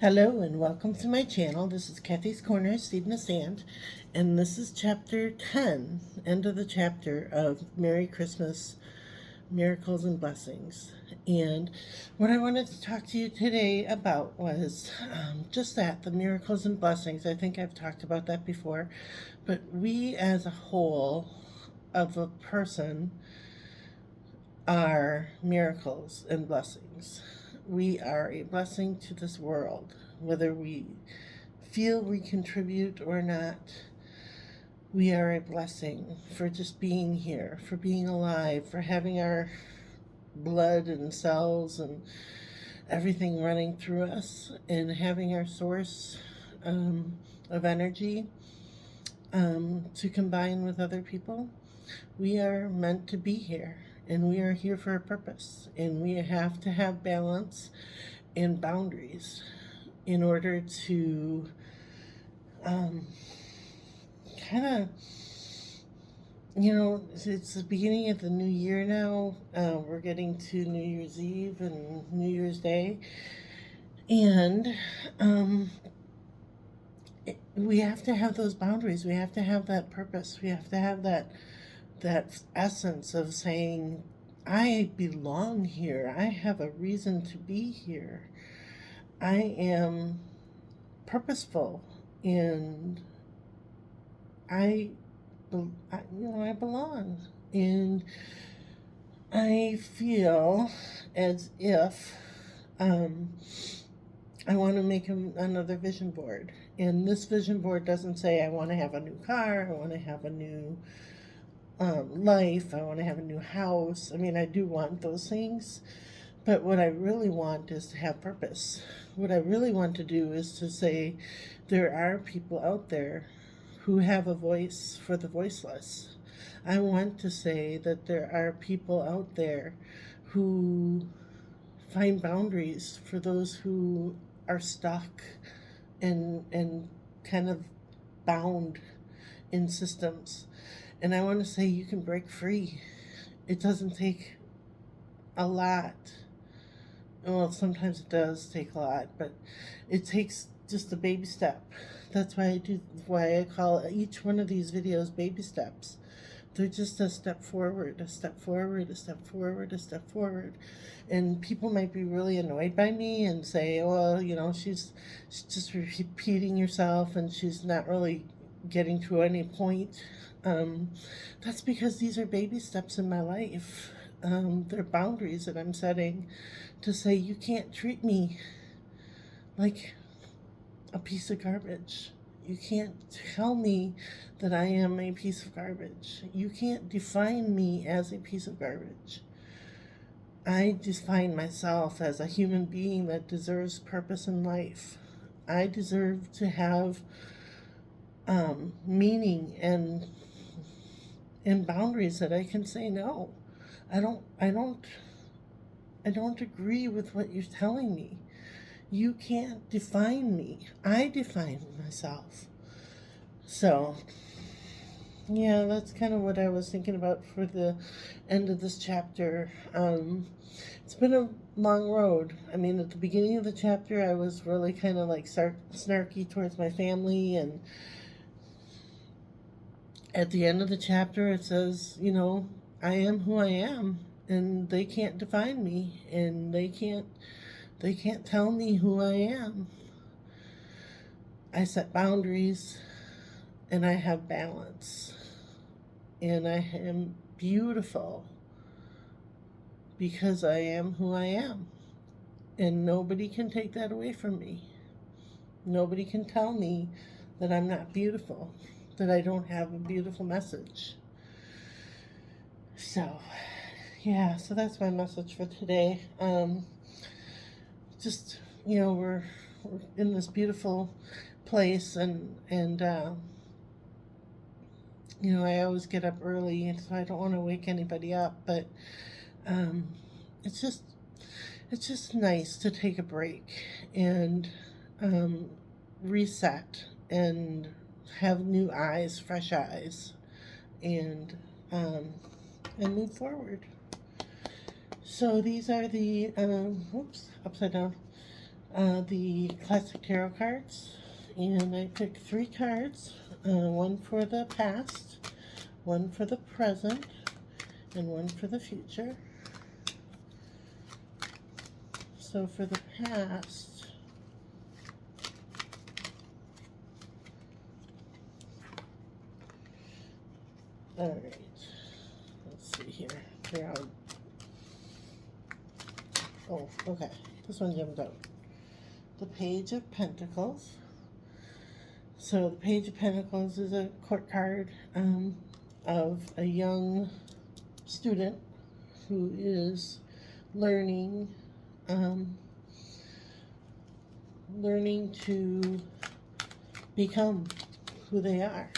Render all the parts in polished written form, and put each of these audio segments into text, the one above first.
Hello and welcome to my channel. This is Kathy's Corner, Seed in the Sand, and this is chapter 10, end of the chapter of Merry Christmas, Miracles and Blessings. And what I wanted to talk to you today about was just that, the miracles and blessings. I think I've talked about that before, but we as a whole of a person are miracles and blessings. We are a blessing to this world, whether we feel we contribute or not. We are a blessing for just being here, for being alive, for having our blood and cells and everything running through us, and having our source of energy to combine with other people. We are meant to be here, and we are here for a purpose, and we have to have balance and boundaries in order to kind of, it's the beginning of the new year now. We're getting to New Year's Eve and New Year's Day, and we have to have those boundaries. We have to have that purpose. We have to have that essence of saying, I belong here. I have a reason to be here. I am purposeful, and I belong. And I feel as if I want to make another vision board. And this vision board doesn't say I want to have a new car, I want to have a new life, I want to have a new house. I mean, I do want those things, but what I really want is to have purpose. What I really want to do is to say there are people out there who have a voice for the voiceless. I want to say that there are people out there who find boundaries for those who are stuck and kind of bound in systems. And I want to say you can break free. It doesn't take a lot. Well, sometimes it does take a lot, but it takes just a baby step. That's why I call each one of these videos baby steps. They're just a step forward, a step forward, a step forward, a step forward. And people might be really annoyed by me and say, well, she's just repeating herself and she's not really getting to any point. That's because these are baby steps in my life. They're boundaries that I'm setting to say, you can't treat me like a piece of garbage. You can't tell me that I am a piece of garbage. You can't define me as a piece of garbage. I define myself as a human being that deserves purpose in life. I deserve to have meaning and boundaries that I can say no. I don't agree with what you're telling me. You can't define me. I define myself. So, yeah, that's kind of what I was thinking about for the end of this chapter. It's been a long road. I mean, at the beginning of the chapter, I was really kind of like snarky towards my family, and at the end of the chapter, it says, I am who I am, and they can't define me, and they can't tell me who I am. I set boundaries, and I have balance, and I am beautiful because I am who I am, and nobody can take that away from me. Nobody can tell me that I'm not beautiful, that I don't have a beautiful message. So, yeah, so that's my message for today. Just, we're in this beautiful place, and I always get up early, and so I don't want to wake anybody up, but it's just nice to take a break and reset and have new eyes, fresh eyes, and move forward. So these are the upside down. the classic tarot cards, and I picked 3 cards, one for the past, one for the present, and one for the future. So for the past, all right, let's see here. Here oh, okay, this one jumped out. The Page of Pentacles. So the Page of Pentacles is a court card of a young student who is learning to become who they are.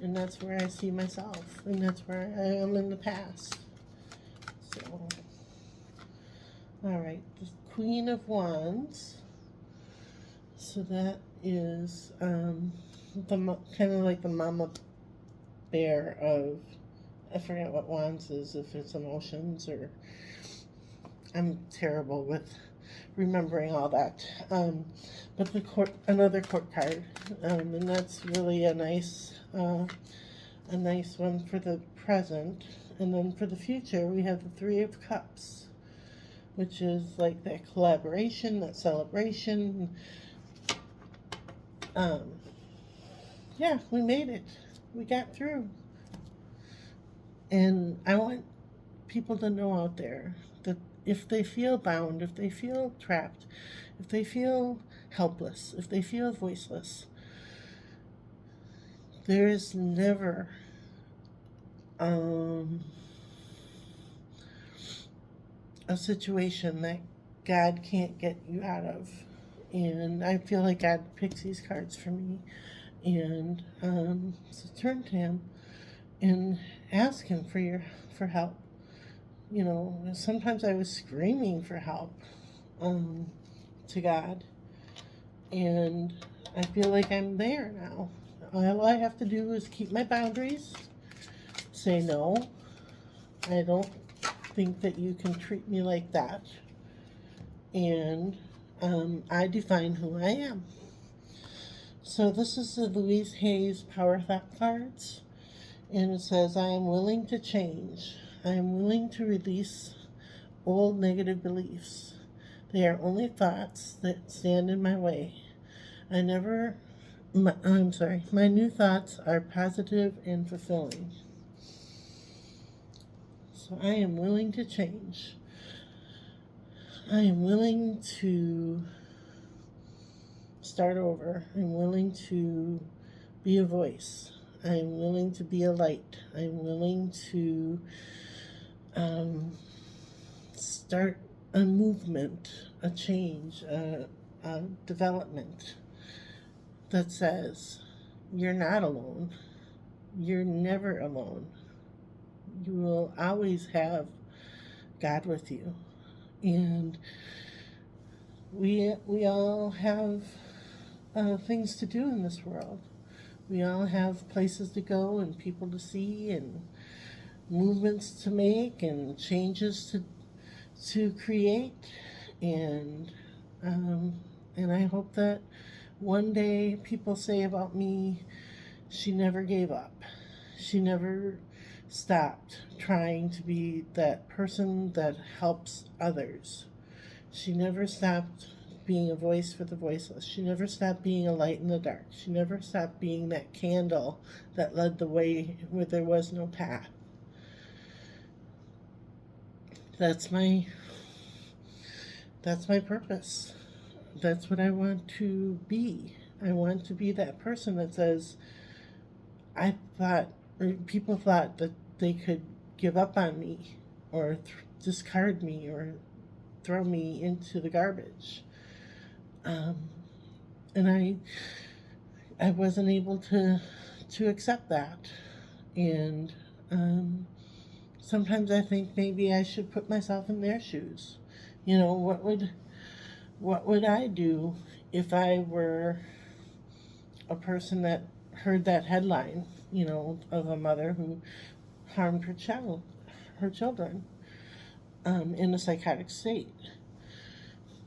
And that's where I see myself, and that's where I am in the past. So, all right, the Queen of Wands. So that is kind of like the mama bear of, I forget what Wands is, if it's emotions, or I'm terrible with remembering all that. But another court card, and that's really a nice one for the present. And then for the future, we have the Three of Cups, which is like that collaboration, that celebration. Yeah, we made it. We got through. And I want people to know out there that if they feel bound, if they feel trapped, if they feel helpless, if they feel voiceless, there is never a situation that God can't get you out of. And I feel like God picks these cards for me. And so turn to Him and ask Him for help. You know, sometimes I was screaming for help to God, and I feel like I'm there now. All I have to do is keep my boundaries, say no, I don't think that you can treat me like that, and I define who I am. So this is the Louise Hayes Power Thought cards, and it says, I am willing to change. I am willing to release old negative beliefs. They are only thoughts that stand in my way. My new thoughts are positive and fulfilling. So I am willing to change. I am willing to start over. I'm willing to be a voice. I am willing to be a light. I'm willing to start a movement, a change, a development that says you're not alone. You're never alone. You will always have God with you. And we all have things to do in this world. We all have places to go and people to see and movements to make and changes to create. And I hope that one day people say about me, she never gave up. She never stopped trying to be that person that helps others. She never stopped being a voice for the voiceless. She never stopped being a light in the dark. She never stopped being that candle that led the way where there was no path. That's my purpose. That's what I want to be. I want to be that person that says, people thought that they could give up on me or discard me or throw me into the garbage. And I wasn't able to accept that. And sometimes I think maybe I should put myself in their shoes. You know, what would I do if I were a person that heard that headline, you know, of a mother who harmed her children in a psychotic state?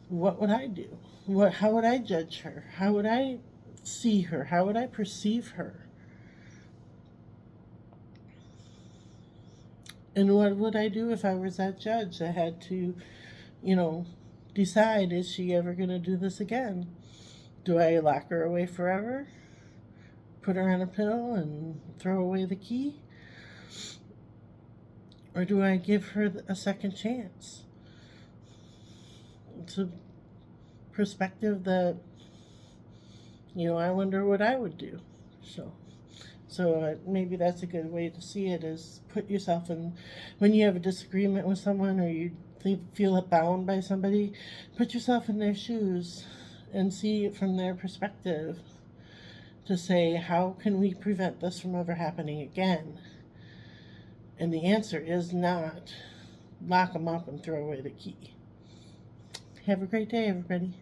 What would I do? How would I judge her? How would I see her? How would I perceive her? And what would I do if I was that judge? I had to, you know, decide, is she ever going to do this again? Do I lock her away forever? Put her on a pill and throw away the key? Or do I give her a second chance? It's a perspective that, I wonder what I would do. So maybe that's a good way to see it, is put yourself in, when you have a disagreement with someone or you feel bound by somebody, put yourself in their shoes and see it from their perspective, to say, how can we prevent this from ever happening again? And the answer is not lock them up and throw away the key. Have a great day, everybody.